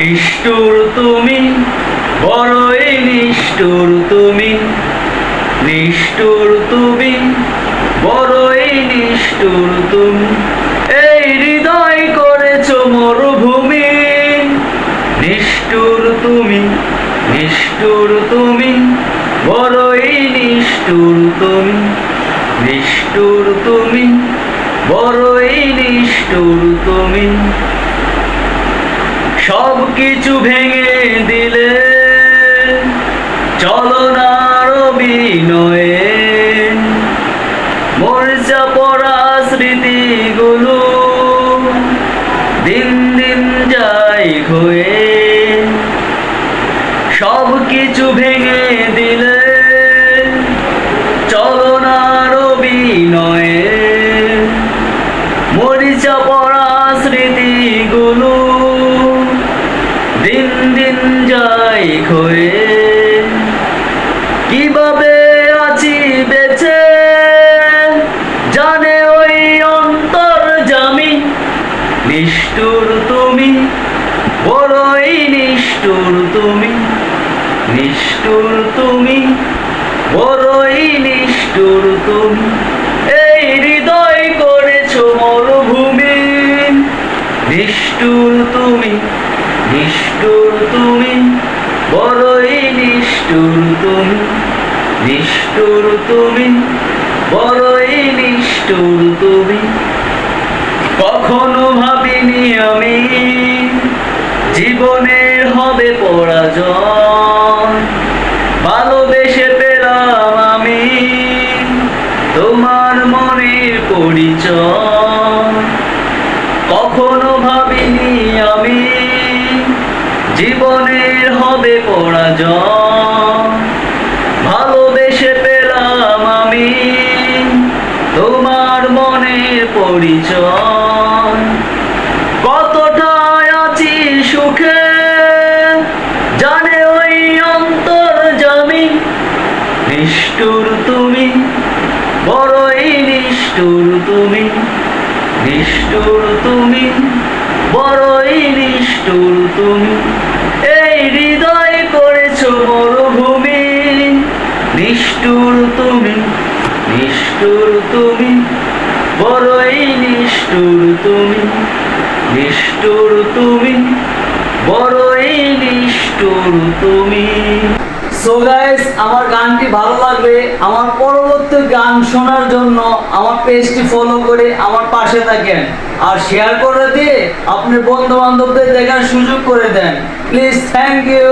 নিষ্ঠুর তুমি, বড়ই নিষ্ঠুর তুমি, নিষ্ঠুর তুমি, বড়ই নিষ্ঠুর তুমি। এই হৃদয় করেছো মরুভূমি। নিষ্ঠুর তুমি, নিষ্ঠুর তুমি, বড়ই নিষ্ঠুর তুমি, নিষ্ঠুর তুমি, বড়ই নিষ্ঠুর তুমি। সব কিছু ভেঙে দিলে চলনার অভিনয়ে, মরচা পড়া স্মৃতিগুলো দিন দিন যায় ক্ষয়ে। সব কিছু ভেঙে দিলে চলনার অভিনয়ে, মরিচা পড়া স্মৃতিগুলো দিন দিন যায় ক্ষয়ে। কিভাবে আছি বেঁচে জানে ওই অন্তর্যামী। নিষ্ঠুর তুমি, বড়ই নিষ্ঠুর তুমি, নিষ্ঠুর তুমি, বড়ই নিষ্ঠুর তুমি। এই হৃদয় করেছো মরুভূমি। নিষ্ঠুর তুমি, নিষ্ঠুর তুমি, বড়ই নিষ্ঠুর তুমি, নিষ্ঠুর তুমি, বড়ই নিষ্ঠুর তুমি। কখনো ভাবিনি আমি জীবনের হবে পরাজয়, ভালোবেসে পেলাম আমি তোমার মনের পরিচয়। কখনো ভাবিনি আমি জীবনের হবে পরাজয়, ভালোবেসে পেলাম আমি তোমার মনের পরিচয়। কতটাই আছি সুখে জানে ওই অন্তর্যামী। নিষ্ঠুর তুমি, বড়ই নিষ্ঠুর তুমি, নিষ্ঠুর তুমি, বড়ই নিষ্ঠুর তুমি। এই হৃদয় করেছো মরুভূমি। নিষ্ঠুর তুমি, নিষ্ঠুর তুমি, বড়ই নিষ্ঠুর তুমি, নিষ্ঠুর তুমি, বড়ই নিষ্ঠুর তুমি। সো গাইস, আমার গানটি ভালো লাগলে আমার পরবর্তী গান শোনার জন্য আমার পেজটি ফলো করে আমার পাশে থাকেন, আর শেয়ার করে দিয়ে আপনার বন্ধু বান্ধবদের দেখার সুযোগ করে দেন প্লিজ। Thank you.